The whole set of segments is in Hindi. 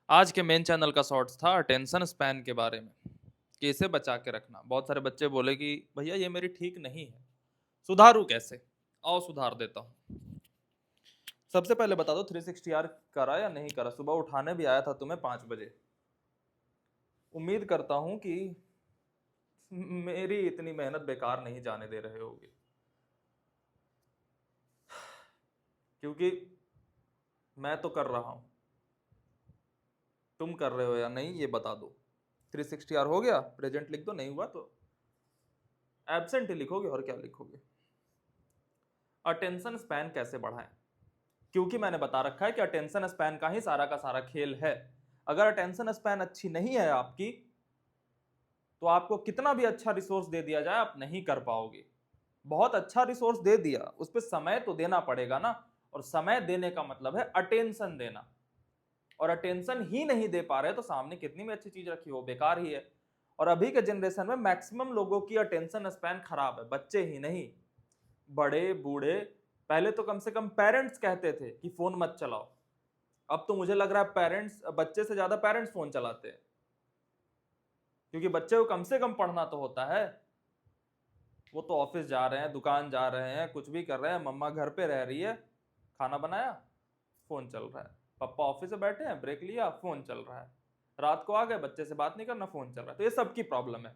आज के मेन चैनल का शॉर्ट्स था अटेंशन स्पैन के बारे में कि इसे बचा के रखना। बहुत सारे बच्चे बोले कि भैया ये मेरी ठीक नहीं है, सुधारूं कैसे? आओ सुधार देता हूँ। सबसे पहले बता दो 360 आर करा या नहीं करा? सुबह उठाने भी आया था तुम्हें 5 बजे। उम्मीद करता हूं कि मेरी इतनी मेहनत बेकार नहीं जाने दे रहे होगे, क्योंकि मैं तो कर रहा हूं। तुम कर रहे हो या नहीं ये बता दो। 360 आर हो गया, प्रेजेंट लिख दो, नहीं हुआ तो एब्सेंट ही लिखोगे और क्या लिखोगे। अटेंशन स्पैन कैसे बढ़ाएं? क्योंकि मैंने बता रखा है कि अटेंशन स्पैन का ही सारा का सारा खेल है। अगर अटेंशन स्पैन अच्छी नहीं है आपकी, तो आपको कितना भी अच्छा रिसोर्स दे दिया जाए आप नहीं कर पाओगे। बहुत अच्छा रिसोर्स दे दिया, उस पर समय तो देना पड़ेगा ना। और समय देने का मतलब है अटेंशन देना। और अटेंशन ही नहीं दे पा रहे तो सामने कितनी भी अच्छी चीज रखी हो बेकार ही है। और अभी के जनरेशन में मैक्सिमम लोगों की अटेंशन स्पैन खराब है, बच्चे ही नहीं, बड़े बूढ़े। पहले तो कम से कम पेरेंट्स कहते थे कि फोन मत चलाओ, अब तो मुझे लग रहा है पेरेंट्स, बच्चे से ज्यादा पेरेंट्स फोन चलाते हैं। क्योंकि बच्चे को कम से कम पढ़ना तो होता है। वो तो ऑफिस जा रहे हैं, दुकान जा रहे हैं, कुछ भी कर रहे हैं, मम्मा घर पे रह रही है, खाना बनाया, फोन चल रहा है। पापा ऑफिस से बैठे हैं, ब्रेक लिया, फोन चल रहा है। रात को आ गए, बच्चे से बात नहीं करना, फोन चल रहा है। तो ये सबकी प्रॉब्लम है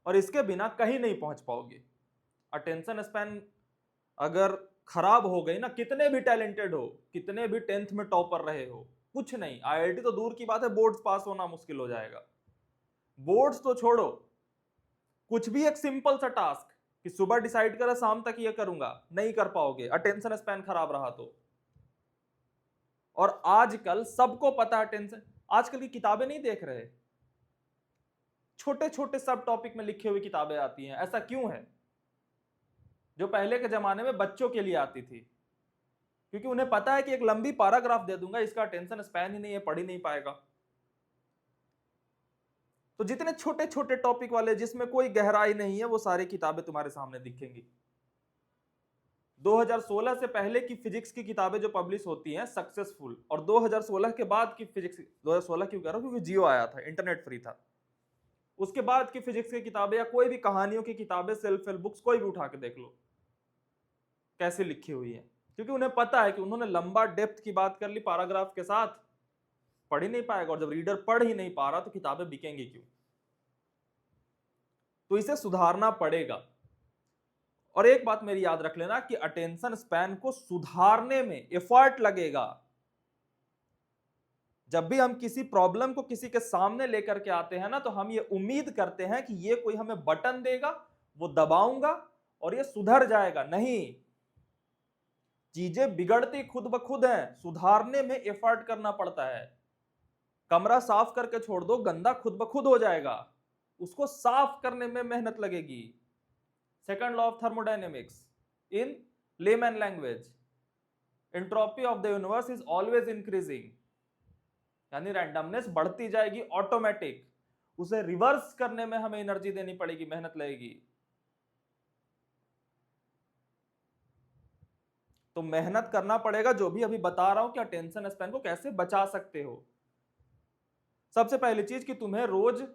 और इसके बिना कहीं नहीं पहुंच पाओगे। अटेंशन स्पैन अगर खराब हो गई ना, कितने भी टैलेंटेड हो, कितने भी 10th में टॉपर रहे हो, कुछ नहीं। आईआईटी तो दूर की बात है, बोर्ड्स पास होना मुश्किल हो जाएगा। बोर्ड्स तो छोड़ो, कुछ भी एक सिंपल सा टास्क कि सुबह डिसाइड करा शाम तक ये करूंगा, नहीं कर पाओगे अटेंशन स्पैन खराब रहा तो। और आजकल सबको पता है अटेंशन, आजकल की किताबें नहीं देख रहे, छोटे छोटे सब टॉपिक में लिखे हुए किताबें आती हैं। ऐसा क्यों है? जो पहले के जमाने में बच्चों के लिए आती थी, क्योंकि उन्हें पता है कि एक लंबी पैराग्राफ दे दूंगा, इसका अटेंशन स्पैन ही नहीं है, पढ़ ही नहीं पाएगा। तो जितने छोटे छोटे टॉपिक वाले जिसमें कोई गहराई नहीं है, वो सारी किताबें तुम्हारे सामने दिखेंगी। 2016 से पहले की फिजिक्स की किताबें जो पब्लिश होती हैं सक्सेसफुल, और 2016 के बाद की फिजिक्स, 2016 क्यों कह रहा हूं क्योंकि जियो आया था, इंटरनेट फ्री था। उसके बाद की फिजिक्स की किताबें या कोई भी कहानियों की किताबें, सेल्फ हेल्प बुक्स, कोई भी उठा के देख लो कैसे लिखी हुई है। क्योंकि उन्हें पता है कि उन्होंने लंबा डेप्थ की बात कर ली पैराग्राफ के साथ, पढ़ ही नहीं पाएगा। और जब रीडर पढ़ ही नहीं पा रहा तो किताबें बिकेंगी क्यों? तो इसे सुधारना पड़ेगा। और एक बात मेरी याद रख लेना कि अटेंशन स्पैन को सुधारने में एफर्ट लगेगा। जब भी हम किसी प्रॉब्लम को किसी के सामने लेकर के आते हैं ना, तो हम ये उम्मीद करते हैं कि ये कोई हमें बटन देगा, वो दबाऊंगा और ये सुधर जाएगा। नहीं, चीजें बिगड़ती खुद ब खुद हैं, सुधारने में एफर्ट करना पड़ता है। कमरा साफ करके छोड़ दो, गंदा खुद ब खुद हो जाएगा, उसको साफ करने में मेहनत लगेगी। Second law of thermodynamics in layman language, entropy of the universe is always increasing. यानी रैंडमनेस बढ़ती जाएगी ऑटोमेटिक, उसे रिवर्स करने में हमें एनर्जी देनी पड़ेगी, मेहनत लगेगी। तो मेहनत करना पड़ेगा। जो भी अभी बता रहा हूं कि अटेंशन स्पैन को कैसे बचा सकते हो, सबसे पहली चीज कि तुम्हें रोज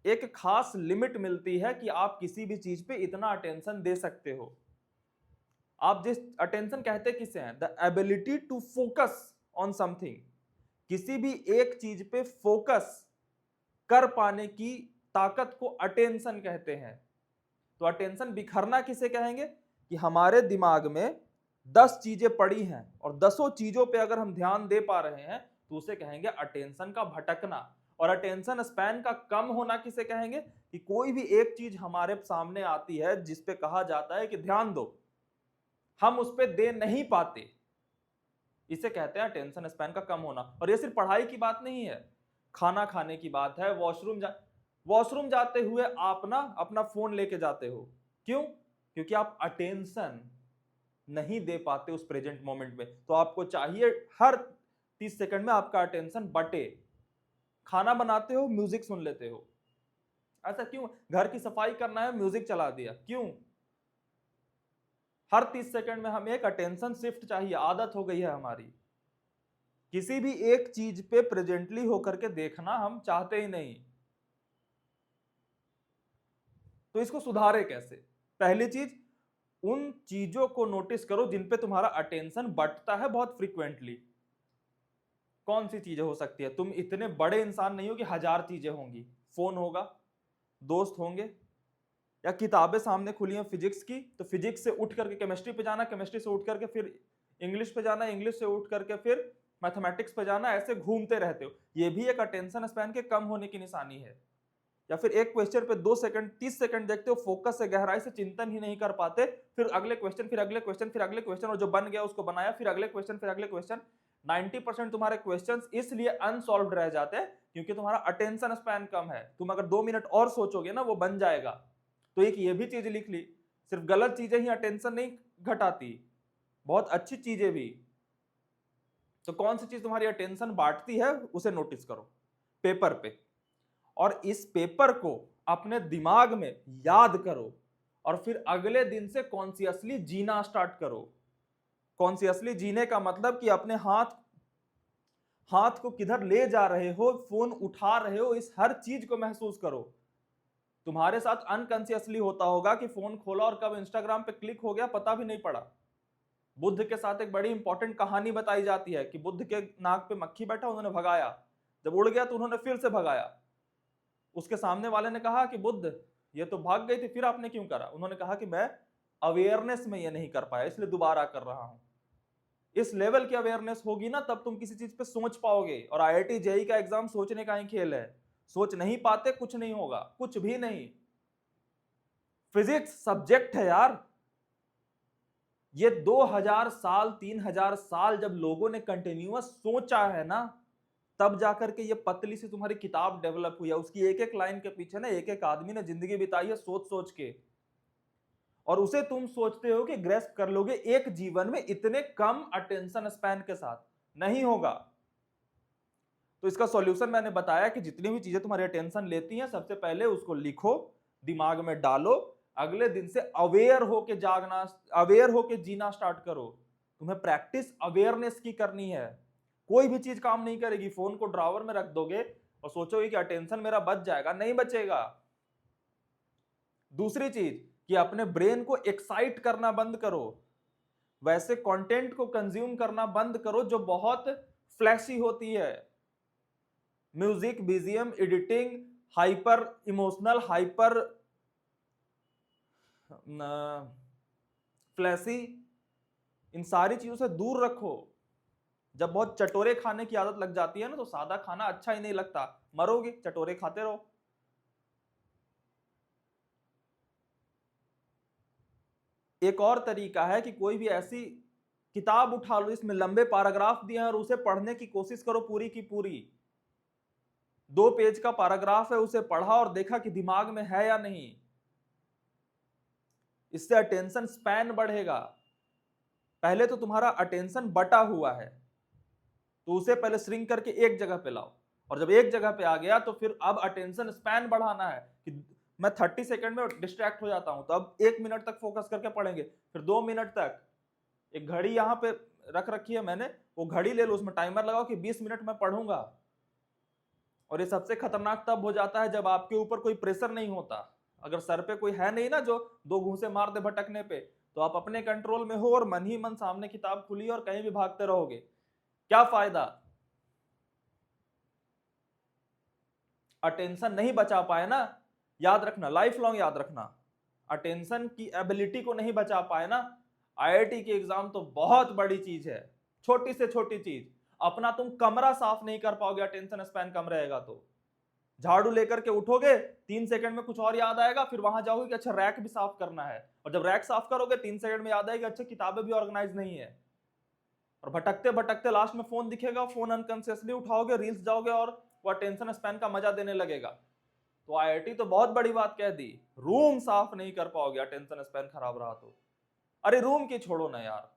एक खास लिमिट मिलती है कि आप किसी भी चीज पे इतना अटेंशन दे सकते हो। आप जिस अटेंशन कहते किसे हैं, the ability to focus on something, किसी भी एक चीज पे फोकस कर पाने की ताकत को अटेंशन कहते हैं। तो अटेंशन बिखरना किसे कहेंगे? कि हमारे दिमाग में 10 चीजें पड़ी हैं और 10 चीजों पे अगर हम ध्यान दे पा रहे हैं तो उसे कहेंगे अटेंशन का भटकना। और अटेंशन स्पैन का कम होना किसे कहेंगे? कि कोई भी एक चीज हमारे सामने आती है जिस पे कहा जाता है कि ध्यान दो, हम उस पे दे नहीं पाते, इसे कहते हैं अटेंशन स्पैन का कम होना। और ये सिर्फ पढ़ाई की बात नहीं है, खाना खाने की बात है, वॉशरूम जाते हुए आप ना अपना फोन लेके जाते हो, क्यों? क्योंकि आप अटेंशन नहीं दे पाते उस प्रेजेंट मोमेंट में। तो आपको चाहिए हर 30 सेकंड में आपका अटेंशन बटे। खाना बनाते हो, म्यूजिक सुन लेते हो, ऐसा क्यों? घर की सफाई करना है, म्यूजिक चला दिया, क्यों? हर 30 सेकंड में हमें एक अटेंशन शिफ्ट चाहिए, आदत हो गई है हमारी। किसी भी एक चीज पे प्रेजेंटली होकर के देखना हम चाहते ही नहीं। तो इसको सुधारे कैसे? पहली चीज, उन चीजों को नोटिस करो जिन पे तुम्हारा अटेंशन बंटता है बहुत फ्रीक्वेंटली। कौन सी चीजें हो सकती है? तुम इतने बड़े इंसान नहीं हो कि 1000 चीजें होंगी। फोन होगा, दोस्त होंगे, या किताबें सामने खुली हैं फिजिक्स की, तो फिजिक्स से उठ करके केमिस्ट्री पे जाना, केमिस्ट्री से उठ करके फिर इंग्लिश पे जाना, इंग्लिश से उठ करके फिर मैथमेटिक्स पे जाना, ऐसे घूमते रहते हो। ये भी एक अटेंशन स्पैन के कम होने की निशानी है। या फिर एक क्वेश्चन पे 2 सेकंड 30 सेकंड देखते हो, फोकस से गहराई से चिंतन ही नहीं कर पाते, फिर अगले क्वेश्चन, फिर अगले क्वेश्चन, फिर अगले क्वेश्चन, और जो बन गया उसको बनाया, फिर अगले क्वेश्चन, फिर अगले क्वेश्चन। 90% तुम्हारे क्वेश्चंस इसलिए अनसॉल्व्ड रह जाते हैं क्योंकि तुम्हारा अटेंशन स्पैन कम है। तुम अगर 2 मिनट और सोचोगे ना, वो बन जाएगा। तो एक ये भी चीज लिख ली, सिर्फ गलत चीजें ही अटेंशन नहीं घटाती, बहुत अच्छी चीजें भी। तो कौन सी चीज तुम्हारी अटेंशन बांटती है उसे नोटिस करो पेपर पे, और इस पेपर को अपने दिमाग में याद करो, और फिर अगले दिन से कॉन्शियसली जीना स्टार्ट करो। कॉन्शियसली जीने का मतलब कि अपने हाथ को किधर ले जा रहे हो, फोन उठा रहे हो, इस हर चीज को महसूस करो। तुम्हारे साथ अनकॉन्शियसली होता होगा कि फोन खोला और कब इंस्टाग्राम पे क्लिक हो गया पता भी नहीं पड़ा। बुद्ध के साथ एक बड़ी इंपॉर्टेंट कहानी बताई जाती है कि बुद्ध के नाक पे मक्खी बैठा, उन्होंने भगाया, जब उड़ गया तो उन्होंने फिर से भगाया। उसके सामने वाले ने कहा कि बुद्ध, ये तो भाग गई थी, फिर आपने क्यों करा? उन्होंने कहा कि मैं अवेयरनेस में ये नहीं कर पाया, इसलिए दोबारा कर रहा हूं। इस लेवल की अवेयरनेस होगी ना, तब तुम किसी चीज पे सोच पाओगे। और आईआईटी जेईई का एग्जाम सोचने का ही खेल है। सोच नहीं पाते, कुछ नहीं होगा, कुछ भी नहीं। फिजिक्स सब्जेक्ट है यार। ये 2000 साल 3000 साल जब लोगों ने कंटिन्यूअस सोचा है ना, तब जाकर के ये पतली सी तुम्हारी किताब डेवलप हुई है। उसकी एक एक लाइन के पीछे ना एक एक आदमी ने जिंदगी बिताई है सोच सोच के, और उसे तुम सोचते हो कि ग्रेस्प कर लोगे एक जीवन में इतने कम अटेंशन स्पैन के साथ। नहीं होगा। तो इसका सॉल्यूशन मैंने बताया कि जितनी भी चीजें तुम्हारी अटेंशन लेती हैं, सबसे पहले उसको लिखो, दिमाग में डालो, अगले दिन से अवेयर होके जागना, अवेयर होके जीना स्टार्ट करो। तुम्हें प्रैक्टिस अवेयरनेस की करनी है। कोई भी चीज काम नहीं करेगी। फोन को ड्रॉवर में रख दोगे और सोचोगे कि अटेंशन मेरा बच जाएगा, नहीं बचेगा। दूसरी चीज कि अपने ब्रेन को एक्साइट करना बंद करो। वैसे कंटेंट को कंज्यूम करना बंद करो जो बहुत फ्लैशी होती है। Music, BGM, editing, hyper emotional, hyper flashy, इन सारी चीजों से दूर रखो। जब बहुत चटोरे खाने की आदत लग जाती है ना, तो सादा खाना अच्छा ही नहीं लगता, मरोगे, चटोरे खाते रहो। एक और तरीका है कि कोई भी ऐसी किताब उठा लो इसमें लंबे पैराग्राफ दिए हैं और उसे पढ़ने की कोशिश करो पूरी की पूरी। 2 पेज का पैराग्राफ है, उसे पढ़ा और देखा कि दिमाग में है या नहीं। इससे अटेंशन स्पैन बढ़ेगा। पहले तो तुम्हारा अटेंशन बटा हुआ है, तो उसे पहले श्रिंक करके एक जगह पे लाओ, और जब एक जगह पे आ गया तो फिर अब अटेंशन स्पैन बढ़ाना है कि मैं 30 सेकंड में डिस्ट्रैक्ट हो जाता हूं, तो अब 1 मिनट तक फोकस करके पढ़ेंगे, फिर 2 मिनट तक। एक घड़ी यहां पे रख रखी है मैंने, वो घड़ी ले लो, उसमें टाइमर लगाओ कि 20 मिनट में पढ़ूंगा। और ये सबसे खतरनाक तब हो जाता है जब आपके ऊपर कोई प्रेशर नहीं होता। अगर सर पे कोई है नहीं ना जो 2 घूंसे मार दे भटकने पे, तो आप अपने कंट्रोल में हो और मन ही मन सामने किताब खुली और कहीं भी भागते रहोगे, क्या फायदा? अटेंशन नहीं बचा पाए ना, याद रखना, लाइफ लॉन्ग याद रखना, अटेंशन की एबिलिटी को नहीं बचा पाए ना, आईआईटी की एग्जाम तो बहुत बड़ी चीज है। छोटी से छोटी चीज, अपना तुम कमरा साफ नहीं कर पाओगे अटेंशन स्पैन कम रहेगा तो। झाड़ू लेकर के उठोगे, 3 सेकंड में कुछ और याद आएगा, फिर वहां जाओगे कि अच्छा रैक भी साफ करना है, और जब रैक साफ करोगे 3 सेकंड में याद आएगा अच्छा किताबें भी ऑर्गेनाइज नहीं है। और भटकते भटकते लास्ट में फोन दिखेगा, फोन अनकॉन्शियसली उठाओगे, रील्स जाओगे, और वो अटेंशन स्पैन का मजा देने लगेगा। तो आईआईटी तो बहुत बड़ी बात कह दी, रूम साफ नहीं कर पाओगे अटेंशन स्पैन खराब रहा तो। अरे रूम की छोड़ो ना यार,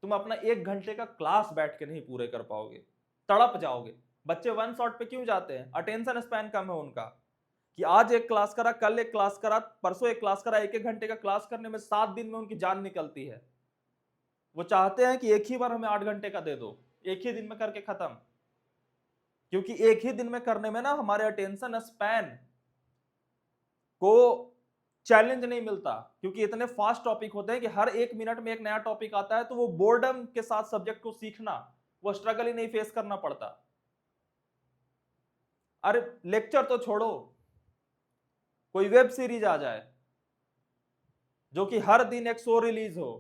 तुम अपना 1 घंटे का क्लास बैठ के नहीं पूरे कर पाओगे, तड़प जाओगे। बच्चे 1 शॉट पे क्यों जाते हैं? अटेंशन स्पैन कम है उनका, कि आज एक क्लास करा, कल एक क्लास करा, परसों एक क्लास करा, 1 1 घंटे का क्लास करने में 7 दिन में उनकी जान निकलती है। वो चाहते हैं कि एक ही बार हमें 8 घंटे का दे दो, एक ही दिन में करके खत्म। क्योंकि एक ही दिन में करने में ना हमारे अटेंशन स्पैन को चैलेंज नहीं मिलता, क्योंकि इतने फास्ट टॉपिक होते हैं कि हर 1 मिनट में एक नया टॉपिक आता है, तो वो बोर्डम के साथ सब्जेक्ट को सीखना, वो स्ट्रगल ही नहीं फेस करना पड़ता। अरे लेक्चर तो छोड़ो, कोई वेब सीरीज आ जाए जो कि हर दिन एक शो रिलीज हो,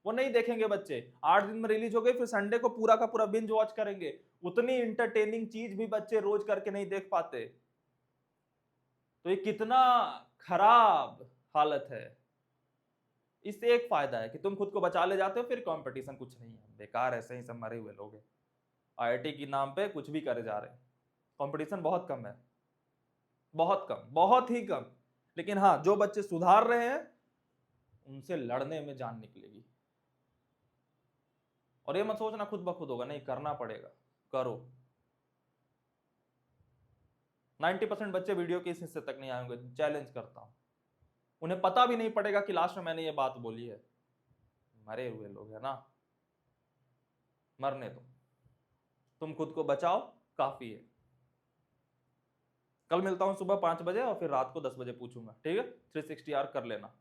वो नहीं देखेंगे बच्चे। 8 दिन में रिलीज हो गई, फिर संडे को पूरा का पूरा बिंज वॉच करेंगे। उतनी इंटरटेनिंग चीज भी बच्चे रोज करके नहीं देख पाते। तो ये कितना खराब हालत है। इससे एक फायदा है कि तुम खुद को बचा ले जाते हो, फिर कंपटीशन कुछ नहीं है, बेकार ऐसे ही सब मरे हुए लोग हैं, आईआईटी के नाम पे कुछ भी करे जा रहे हैं। कंपटीशन बहुत कम है, बहुत कम, बहुत ही कम। लेकिन हाँ, जो बच्चे सुधार रहे हैं उनसे लड़ने में जान निकलेगी। और ये मत सोचना खुद ब खुद होगा, नहीं, करना पड़ेगा, करो। 90% बच्चे वीडियो के इस हिस्से तक नहीं आएंगे, चैलेंज करता हूं। उन्हें पता भी नहीं पड़ेगा कि लास्ट में मैंने ये बात बोली है। मरे हुए लोग है ना, मरने दो, तुम खुद को बचाओ, काफी है। कल मिलता हूं सुबह 5 बजे और फिर रात को 10 बजे पूछूंगा, ठीक है? 360 आर कर लेना।